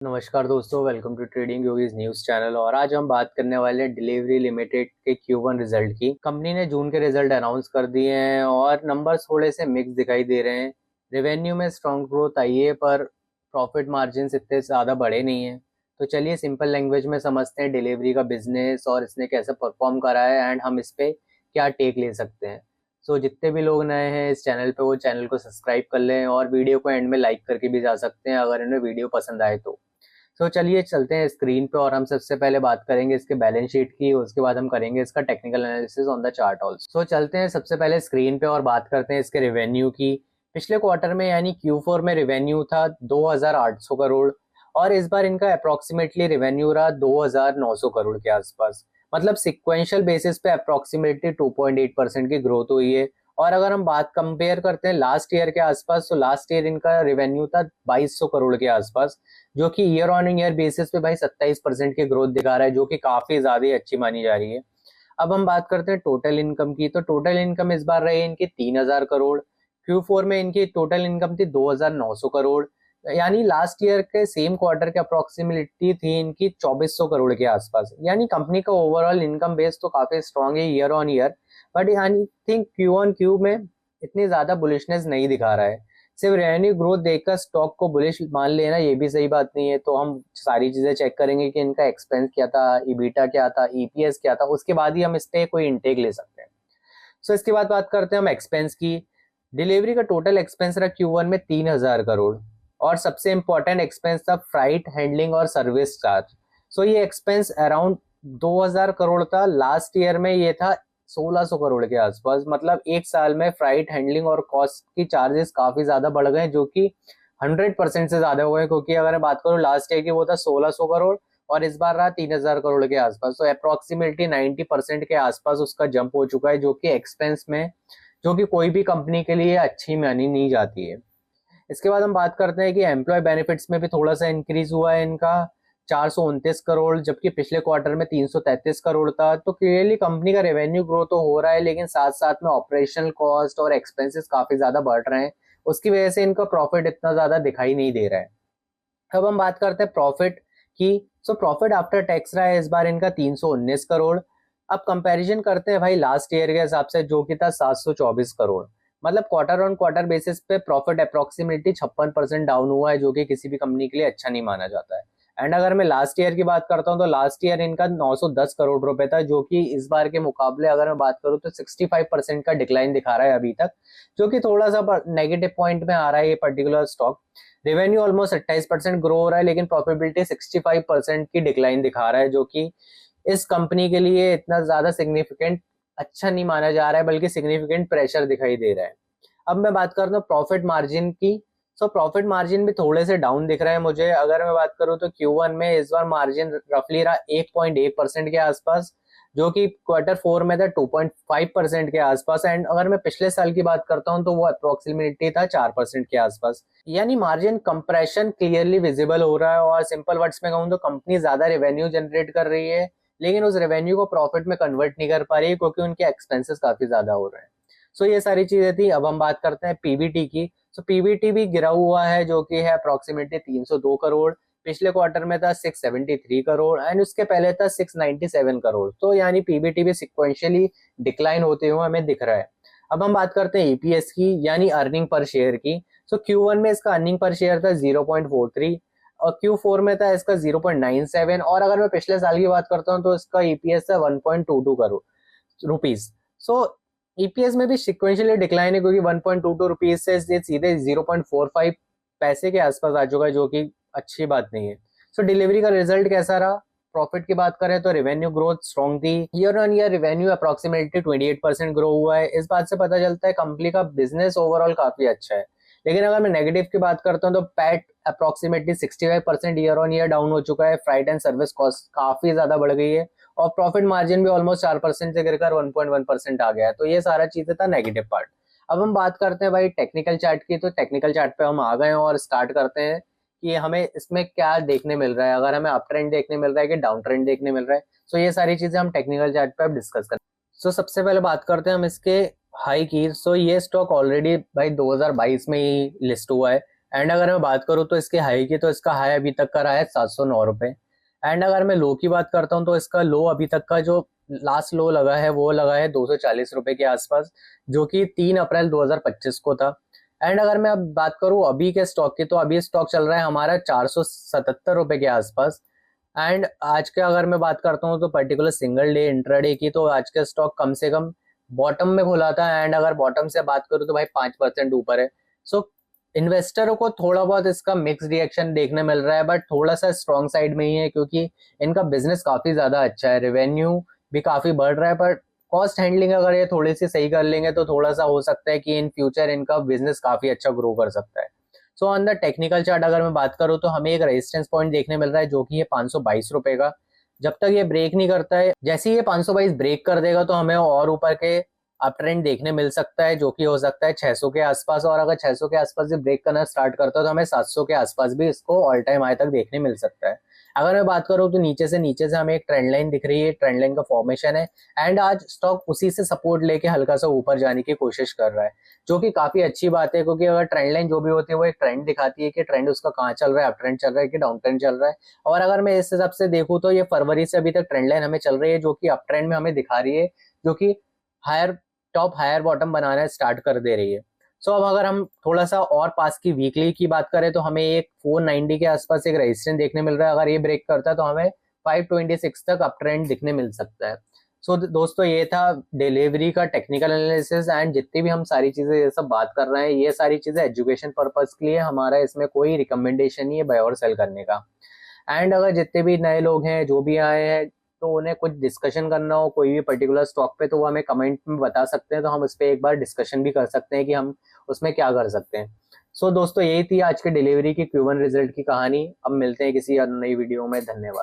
नमस्कार दोस्तों, welcome to trading yogis news channel. और आज हम बात करने वाले हैं डिलीवरी लिमिटेड के Q1 रिजल्ट की। कंपनी ने जून के रिजल्ट अनाउंस कर दिए हैं और नंबर्स थोड़े से मिक्स दिखाई दे रहे हैं। रेवेन्यू में स्ट्रॉन्ग ग्रोथ आई है पर प्रॉफिट मार्जिन इतने ज़्यादा बढ़े नहीं हैं। तो चलिए सिंपल लैंग्वेज में समझते हैं डिलीवरी का बिजनेस और इसने कैसे परफॉर्म करा है एंड हम इस पर क्या टेक ले सकते हैं। सो जितने भी लोग नए हैं इस चैनल पे वो चैनल को सब्सक्राइब कर लें और वीडियो को एंड में लाइक करके भी जा सकते हैं अगर इन्हें वीडियो पसंद आए तो। चलिए चलते हैं स्क्रीन पे और हम सबसे पहले बात करेंगे इसके बैलेंस शीट की। उसके बाद हम करेंगे इसका technical analysis on the chart also. चलते हैं सबसे पहले स्क्रीन पे और बात करते हैं इसके रेवेन्यू की। पिछले क्वार्टर में यानी Q4 में रेवेन्यू था 2800 करोड़ और इस बार इनका अप्रोक्सीमेटली रेवेन्यू रहा 2900 करोड़ के आसपास। मतलब सिक्वेंशियल बेसिस पे अप्रोक्सीमेटली 2.8% की ग्रोथ हुई है। और अगर हम बात कंपेयर करते हैं लास्ट ईयर के आसपास, तो लास्ट ईयर इनका रेवेन्यू था 2200 करोड़ के आसपास, जो कि ईयर ऑन ईयर बेसिस पे भाई 27% की ग्रोथ दिखा रहा है, जो कि काफी ज्यादा अच्छी मानी जा रही है। अब हम बात करते हैं टोटल इनकम की। तो टोटल इनकम इस बार रही इनकी 3000 करोड़। Q4 में इनकी टोटल इनकम थी 2900 करोड़, यानी लास्ट ईयर के सेम क्वार्टर के अप्रोक्सीमेटली थी इनकी 2400 करोड़ के आसपास। यानी कंपनी का ओवरऑल इनकम बेस तो काफी स्ट्रांग है year on year, but I think Q1 में इतनी ज्यादा बुलिशनेस नहीं दिखा रहा है। सिर्फ रेवेन्यू ग्रोथ देखकर स्टॉक को बुलिश मान लेना ये भी सही बात नहीं है। तो हम सारी चीजें चेक करेंगे कि इनका एक्सपेंस क्या था, ईबीटा क्या था, ईपीएस क्या था, उसके बाद ही हम इस पे कोई इनटेक ले सकते हैं। इसके बाद बात करते हैं हम एक्सपेंस की। डिलीवरी का टोटल एक्सपेंस रहा Q1 में 3000 करोड़ और सबसे इंपॉर्टेंट एक्सपेंस था फ्राइट, हैंडलिंग और सर्विस चार्ज। ये एक्सपेंस अराउंड 2000 करोड़ था। लास्ट ईयर में ये था 1600 करोड़ के आसपास। मतलब एक साल में फ्राइट, हैंडलिंग और कॉस्ट की चार्जेस काफी ज्यादा बढ़ गए, जो कि 100% से ज्यादा हो गए। क्योंकि अगर मैं बात करूँ लास्ट ईयर की, वो था 1600 करोड़ और इस बार रहा 3000 करोड़ के आसपास। अप्रोक्सीमेटली 90% के आसपास उसका जंप हो चुका है, जो कि एक्सपेंस में, जो कि कोई भी कंपनी के लिए अच्छी मानी नहीं जाती है। इसके बाद हम बात करते हैं कि एम्प्लॉय बेनिफिट्स में भी थोड़ा सा इंक्रीज हुआ है इनका 429 करोड़, जबकि पिछले क्वार्टर में 333 करोड़ था। तो क्लियरली कंपनी का रेवेन्यू ग्रो तो हो रहा है, लेकिन साथ साथ में ऑपरेशनल कॉस्ट और एक्सपेंसेस काफी ज्यादा बढ़ रहे हैं। उसकी वजह से इनका प्रॉफिट इतना ज्यादा दिखाई नहीं दे रहा है। अब हम बात करते हैं प्रॉफिट की। प्रॉफिट आफ्टर टैक्स रहा है इस बार इनका 319 करोड़। अब कंपैरिजन करते हैं भाई लास्ट ईयर के हिसाब से, जो कि था 724 करोड़। मतलब क्वार्टर ऑन क्वार्टर बेसिस पे प्रॉफिट अप्रोक्सीमेटली 56% डाउन हुआ है, जो कि किसी भी कंपनी के लिए अच्छा नहीं माना जाता है। एंड अगर मैं लास्ट ईयर की बात करता हूँ तो लास्ट ईयर इनका 910 करोड़ रुपए था, जो कि इस बार के मुकाबले अगर मैं बात करूँ तो 65% का डिक्लाइन दिखा रहा है अभी तक, जो कि थोड़ा सा नेगेटिव पॉइंट में आ रहा है ये particular stock. Revenue almost 28% grow हो रहा है, लेकिन प्रॉफिटेबिलिटी 65% की डिक्लाइन दिखा रहा है, जो कि इस कंपनी के लिए इतना ज्यादा सिग्निफिकेंट अच्छा नहीं माना जा रहा है, बल्कि सिग्निफिकेंट प्रेशर दिखाई दे रहा है। अब मैं बात करता हूँ प्रॉफिट मार्जिन की। प्रॉफिट मार्जिन भी थोड़े से डाउन दिख रहा है मुझे। अगर मैं बात करूँ तो Q1 में इस बार मार्जिन रफली रहा 1.1% के आसपास, जो कि Q4 में था 2.5% के आसपास। एंड अगर मैं पिछले साल की बात करता हूँ तो वो अप्रोक्सीमेटली था 4% के आसपास। यानी मार्जिन कंप्रेशन क्लियरली विजिबल हो रहा है। और सिंपल वर्ड्स में कहूँ तो कंपनी ज्यादा रेवेन्यू जनरेट कर रही है, लेकिन उस रेवेन्यू को प्रॉफिट में कन्वर्ट नहीं कर पा रही है, क्योंकि उनके एक्सपेंसेस काफी ज्यादा हो रहे हैं। ये सारी चीजें थी। अब हम बात करते हैं पीबीटी की। पीबीटी भी गिरा हुआ है, जो कि है अप्रोक्सीमेटली 302 करोड़। पिछले क्वार्टर में था 673 करोड़ एंड उसके पहले था 697 करोड़। तो यानी पीबीटी भी सिक्वेंशियली डिक्लाइन होते हुए हमें दिख रहा है। अब हम बात करते हैं ईपीएस की, यानी अर्निंग पर शेयर की। Q1 में इसका अर्निंग पर शेयर था 0.43 और Q4 में था इसका 0.97। और अगर मैं पिछले साल की बात करता हूँ तो इसका ईपीएस था 1.22 करोड़ रुपीज। ईपीएस में भी सिक्वेंशियली डिक्लाइन है, क्योंकि 1.22 रुपीज से ये सीधे 0.45 पैसे के आसपास आ चुका है, जो कि अच्छी बात नहीं है। डिलीवरी का रिजल्ट कैसा रहा? प्रॉफिट की बात करें तो रेवेन्यू ग्रोथ स्ट्रॉन्ग थी। Year on year revenue approximately 28% grow हुआ है। इस बात से पता चलता है कंपनी का बिजनेस ओवरऑल काफी अच्छा है। लेकिन अगर मैं नेगेटिव की बात करता हूँ तो PAT approximately 65% year on year down हो चुका है। फ्राइट एंड सर्विस कॉस्ट काफी ज्यादा बढ़ गई है और प्रॉफिट मार्जिन भी ऑलमोस्ट 4% से गिरकर 1.1% आ गया है। तो ये सारा चीजें था नेगेटिव पार्ट। अब हम बात करते हैं भाई टेक्निकल चार्ट की। तो टेक्निकल चार्ट पे हम आ गए हैं और स्टार्ट करते हैं कि हमें इसमें क्या देखने मिल रहा है, अगर हमें अप ट्रेंड देखने मिल रहा है कि डाउन ट्रेंड देखने मिल रहा है। ये सारी चीजें हम टेक्निकल चार्ट पे अब डिस्कस करें। सबसे पहले बात करते हैं हम इसके हाई की। ये स्टॉक ऑलरेडी भाई 2022 में ही लिस्ट हुआ है एंड अगर मैं बात करूँ तो इसके हाई की, तो इसका हाई अभी तक का रहा है 709 रुपये। एंड अगर मैं लो की बात करता हूँ तो इसका लो अभी तक का जो लास्ट लो लगा है वो लगा है 240 रुपये के आसपास, जो कि 3 अप्रैल 2025 को था। एंड अगर मैं अब बात करूँ अभी के स्टॉक की, तो अभी स्टॉक चल रहा है हमारा 477 रुपये के आसपास। एंड आज के अगर मैं बात करता हूँ तो पर्टिकुलर सिंगल डे इंट्राडे की, तो आज का स्टॉक कम से कम बॉटम में खुला था। एंड अगर बॉटम से बात करूँ तो भाई 5% ऊपर है। सो इन्वेस्टरों को थोड़ा बहुत इसका मिक्स रिएक्शन देखने मिल रहा है, बट थोड़ा सा स्ट्रॉन्ग साइड में ही है, क्योंकि इनका बिजनेस काफी ज्यादा अच्छा है, रेवेन्यू भी काफी बढ़ रहा है। पर कॉस्ट हैंडलिंग अगर ये थोड़ी सी सही कर लेंगे तो थोड़ा सा हो सकता है कि इन फ्यूचर इनका बिजनेस काफी अच्छा ग्रो कर सकता है। So on the technical chart अगर मैं बात करूँ तो हमें एक रेजिस्टेंस पॉइंट देखने मिल रहा है, जो कि ये 522 रुपए का। जब तक ये ब्रेक नहीं करता है, जैसे ही ये 522 ब्रेक कर देगा तो हमें और ऊपर के अप ट्रेंड देखने मिल सकता है, जो कि हो सकता है 600 के आसपास। और अगर 600 के आसपास से ब्रेक करना स्टार्ट करता है तो हमें 700 के आसपास भी इसको ऑल टाइम हाई तक देखने मिल सकता है। अगर मैं बात करूँ तो नीचे से हमें एक ट्रेंड लाइन दिख रही है, ट्रेंड लाइन का फॉर्मेशन है। एंड आज स्टॉक उसी से सपोर्ट लेके हल्का सा ऊपर जाने की कोशिश कर रहा है, जो कि काफी अच्छी बात है, क्योंकि अगर ट्रेंड लाइन जो भी होती है वो एक ट्रेंड दिखाती है कि ट्रेंड उसका कहाँ चल रहा है, अप ट्रेंड चल रहा है कि डाउन ट्रेंड चल रहा है। और अगर मैं इस हिसाब से देखूँ तो ये फरवरी से अभी तक ट्रेंड लाइन हमें चल रही है, जो कि अप ट्रेंड में हमें दिखा रही है, जो कि हायर टॉप हायर बॉटम बनाना स्टार्ट कर दे रही है। सो अब अगर हम थोड़ा सा और पास की वीकली की बात करें तो हमें एक 490 के आसपास एक रेजिस्टेंस देखने मिल रहा है। अगर ये ब्रेक करता है तो हमें 526 तक अप ट्रेंड दिखने मिल सकता है। सो दोस्तों ये था डिलीवरी का टेक्निकल एनालिसिस। एंड जितनी भी हम सारी चीजें ये सब बात कर रहे हैं, ये सारी चीजें एजुकेशन पर्पज के लिए, हमारा इसमें कोई रिकमेंडेशन नहीं है बाय और सेल करने का। एंड अगर जितने भी नए लोग हैं जो भी आए हैं, तो उन्हें कुछ डिस्कशन करना हो कोई भी पर्टिकुलर स्टॉक पे, तो वो हमें कमेंट में बता सकते हैं, तो हम उस पर एक बार डिस्कशन भी कर सकते हैं कि हम उसमें क्या कर सकते हैं। सो दोस्तों यही थी आज के डिलीवरी की Q1 रिजल्ट की कहानी। अब मिलते हैं किसी नई वीडियो में। धन्यवाद।